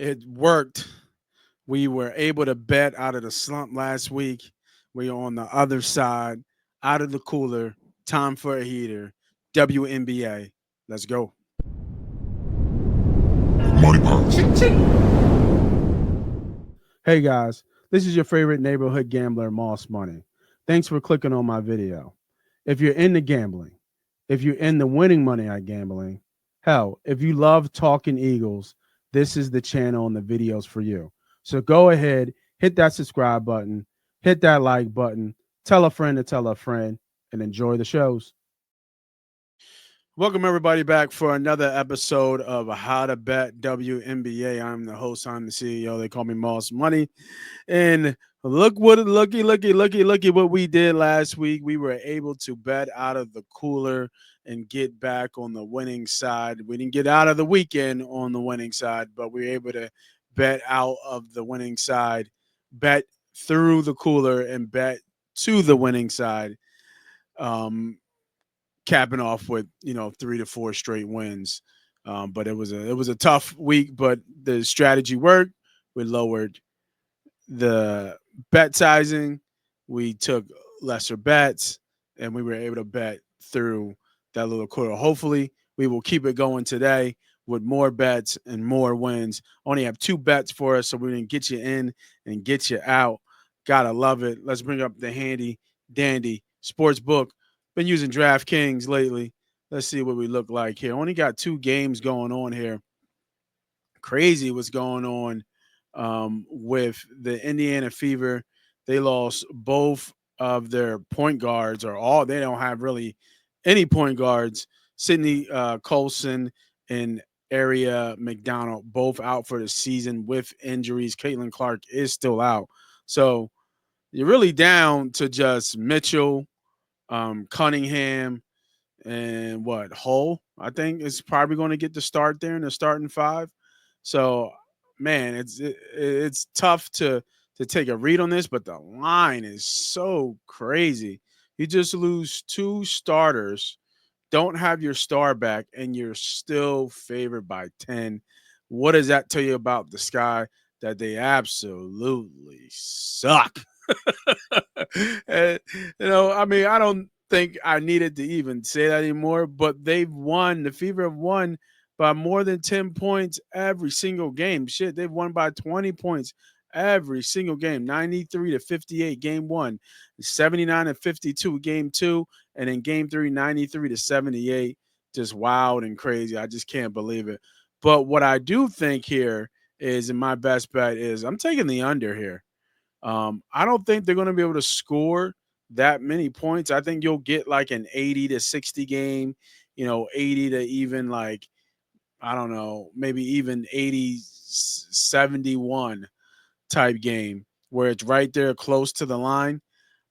It worked. We were able to bet out of the slump last week. We are on the other side, out of the cooler. Time for a heater. WNBA. Let's go. Money Pots. Hey guys, this is your favorite neighborhood gambler, Moss Money. Thanks for clicking on my video. If you're into gambling, if you're into winning money at gambling, hell, if you love talking Eagles, this is the channel and the videos for you. So go ahead, hit that subscribe button, hit that like button, tell a friend to tell a friend, and enjoy the shows. Welcome everybody back for another episode of How to Bet WNBA. I'm the host, I'm the CEO. They call me Moss Money. And looky what we did last week. We were able to bet out of the cooler and get back on the winning side. We didn't get out of the weekend on the winning side, but we were able to bet out of the winning side, bet through the cooler and bet to the winning side. Um, Capping off with 3 to 4 straight wins. But it was a tough week, but the strategy worked. We lowered the bet sizing. We took lesser bets, and we were able to bet through that little quarter. Hopefully, we will keep it going today with more bets and more wins. Only have 2 bets for us, so we can get you in and get you out. Gotta love it. Let's bring up the handy dandy sports book. Been using DraftKings lately. Let's see what we look like here. Only got 2 games going on here. Crazy what's going on with the Indiana Fever. They lost both of their point guards, or all. They don't have really any point guards. Sydney Colson and Area McDonald both out for the season with injuries. Caitlin Clark is still out. So you're really down to just Mitchell, Cunningham, and what Hull. I think is probably going to get the start there in the starting 5. So, man, it's tough to take a read on this, but the line is so crazy. You just lose 2 starters, don't have your star back, and you're still favored by 10. What does that tell you about the Sky? That they absolutely suck. And, I mean, I don't think I needed to even say that anymore, but they've won. The Fever have won by more than 10 points every single game. Shit, they've won by 20 points every single game. 93 to 58 game 1, 79 to 52 game 2, and in game 3 93 to 78. Just wild and crazy. I just can't believe it. But what I do think here is, in my best bet, is I'm taking the under here. I don't think they're going to be able to score that many points. I think you'll get like an 80 to 60 game, 80 to even like, I don't know, maybe even 80 71 type game where it's right there close to the line.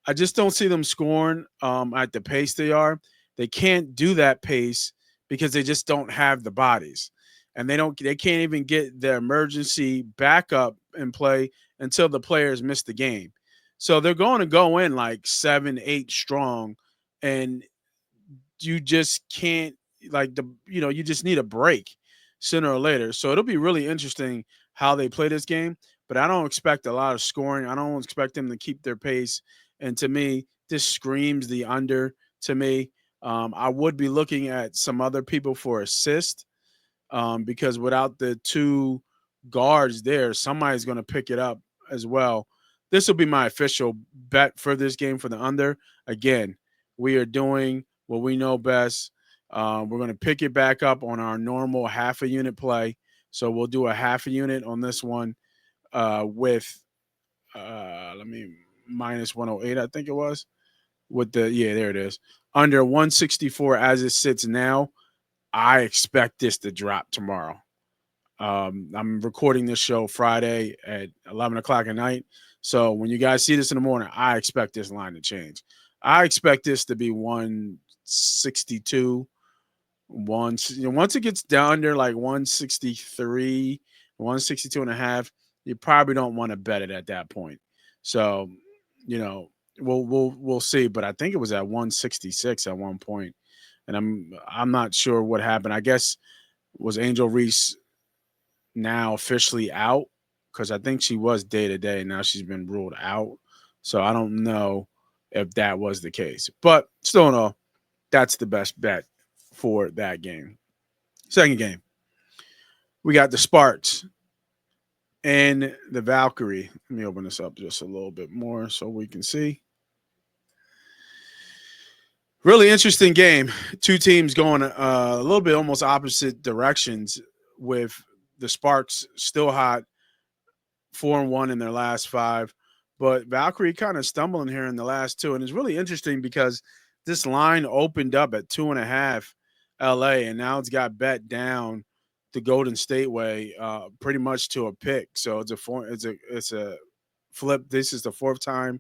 I just don't see them scoring at the pace they are. They can't do that pace because they just don't have the bodies, and they can't even get their emergency backup in play until the players miss the game. So they're going to go in like 7, 8 strong, and you just can't, like, you just need a break sooner or later. So it'll be really interesting how they play this game, but I don't expect a lot of scoring. I don't expect them to keep their pace. And to me, this screams the under to me. I would be looking at some other people for assist, because without the 2 guards there, somebody's going to pick it up as well. This will be my official bet for this game for the under. Again, we are doing what we know best. We're going to pick it back up on our normal half a unit play. So we'll do a half a unit on this one with, let me, minus 108, I think it was. With yeah, there it is. Under 164 as it sits now. I expect this to drop tomorrow. I'm recording this show Friday at 11 o'clock at night. So when you guys see this in the morning, I expect this line to change. I expect this to be 162. Once it gets down there like 163, 162 and a half, you probably don't want to bet it at that point. So, you know, we'll see. But I think it was at 166 at one point, and I'm not sure what happened. I guess was Angel Reese now officially out because I think she was day to day. Now she's been ruled out. So I don't know if that was the case. But still in all, that's the best bet for that game. Second game, we got the Sparks and the Valkyrie. Let me open this up just a little bit more so we can see. Really interesting game. Two teams going a little bit almost opposite directions, with the Sparks still hot, 4-1 in their last five, but Valkyrie kind of stumbling here in the last two. And it's really interesting because this line opened up at 2.5 LA, and now it's got bet down the Golden State way, pretty much to a pick. So it's a flip. This is the fourth time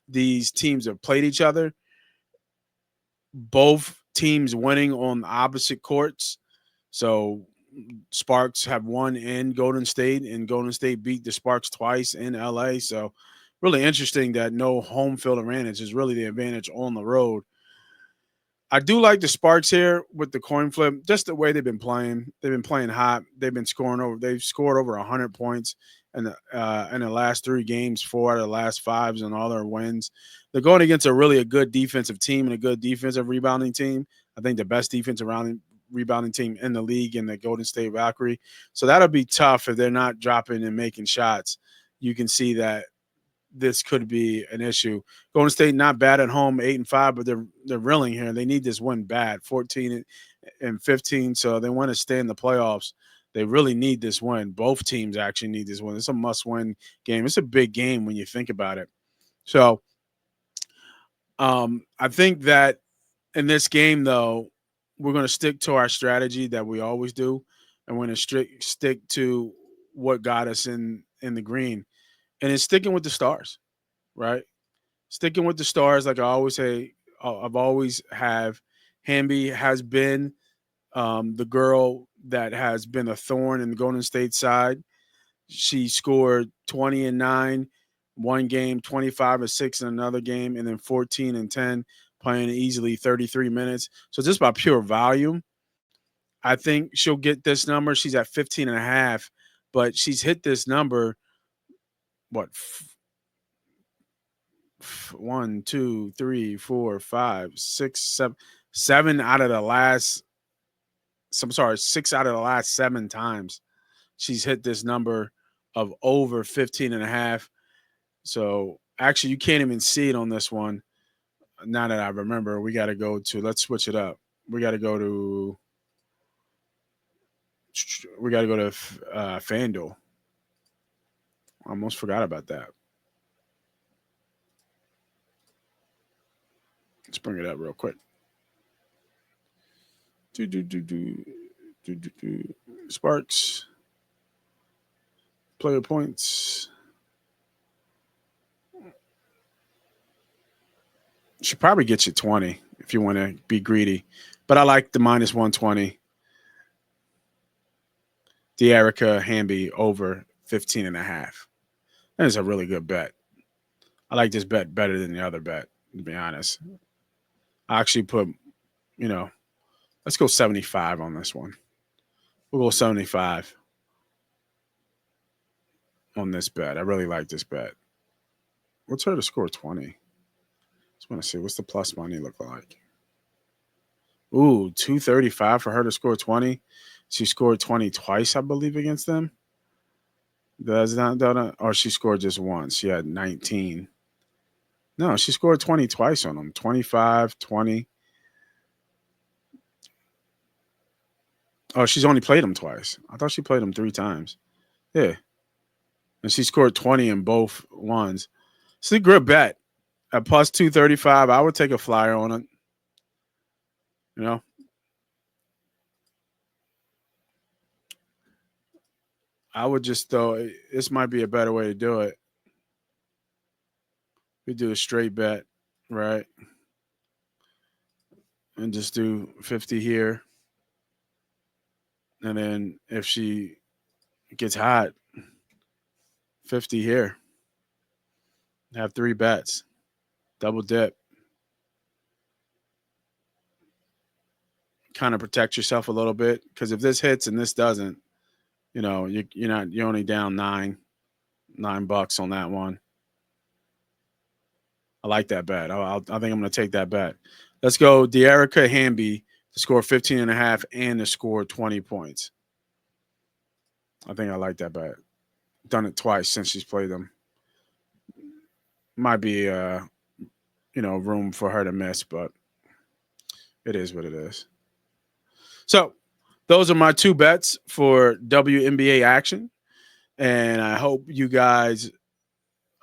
these teams have played each other. Both teams winning on opposite courts. So Sparks have won in Golden State, and Golden State beat the Sparks twice in LA. So really interesting that no home field advantage is really the advantage on the road. I do like the Sparks here with the coin flip, just the way they've been playing. They've been playing hot. They've been scoring over. They've scored over 100 points in the last three games, 4 out of the last 5s, and all their wins. They're going against a good defensive team and a good defensive rebounding team. I think the best defensive rebounding team in the league in the Golden State Valkyrie. So that'll be tough if they're not dropping and making shots. You can see that this could be an issue. Golden State not bad at home, 8-5, but they're reeling here. They need this win bad, 14 and 15. So they want to stay in the playoffs. They really need this win. Both teams actually need this win. It's a must-win game. It's a big game when you think about it. So I think that in this game, though, we're going to stick to our strategy that we always do, and we're going to stick to what got us in the green, and it's sticking with the stars, right? Sticking with the stars, like I always say, I've always have. Hamby has been the girl that has been a thorn in the Golden State side. She scored 20-9 one game, 25-6 in another game, and then 14-10 playing easily 33 minutes. So just by pure volume, I think she'll get this number. She's at 15.5, but she's hit this number, what, 1, 2, 3, 4, 5, 6, 7, 7 out of the last. I'm sorry, 6 out of the last 7 times she's hit this number of over 15.5. So actually, you can't even see it on this one. Now that I remember, we got to go to. Let's switch it up. We got to go to. FanDuel. I almost forgot about that. Let's bring it up real quick. Sparks. Player points. Should probably get you 20 if you want to be greedy. But I like the minus 120. De'Erica Hamby over 15.5. That is a really good bet. I like this bet better than the other bet, to be honest. I actually put, let's go 75 on this one. We'll go 75 on this bet. I really like this bet. What's her to score 20? Just want to see what's the plus money look like. Ooh, 235 for her to score 20. She scored 20 twice, I believe, against them. Does not, or she scored just once. She had 19. No, she scored 20 twice on them. 25, 20. Oh, she's only played them twice. I thought she played them 3 times. Yeah. And she scored 20 in both ones. It's a good bet. At plus 235, I would take a flyer on it. I would just, though, this might be a better way to do it. We do a straight bet, right? And just do 50 here. And then if she gets hot, 50 here. Have 3 bets. Double dip. Kind of protect yourself a little bit. Because if this hits and this doesn't, you're only down $9 on that one. I like that bet. I think I'm going to take that bet. Let's go De'Erica Hamby to score 15.5 and to score 20 points. I think I like that bet. Done it twice since she's played them. Might be room for her to miss, but it is what it is. So those are my two bets for WNBA action. And I hope you guys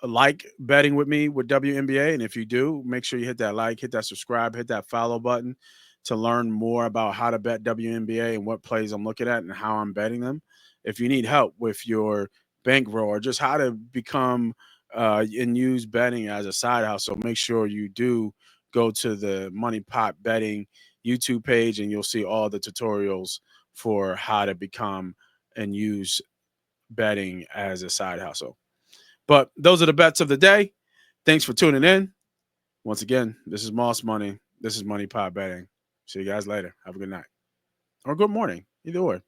like betting with me with WNBA. And if you do, make sure you hit that like, hit that subscribe, hit that follow button to learn more about how to bet WNBA and what plays I'm looking at and how I'm betting them. If you need help with your bankroll or just how to become and use betting as a side hustle, make sure you do go to the Money Pot Betting YouTube page and you'll see all the tutorials for how to become and use betting as a side hustle. But those are the bets of the day. Thanks for tuning in. Once again, this is Moss Money. This is Money Pot Betting. See you guys later. Have a good night or good morning. Either way.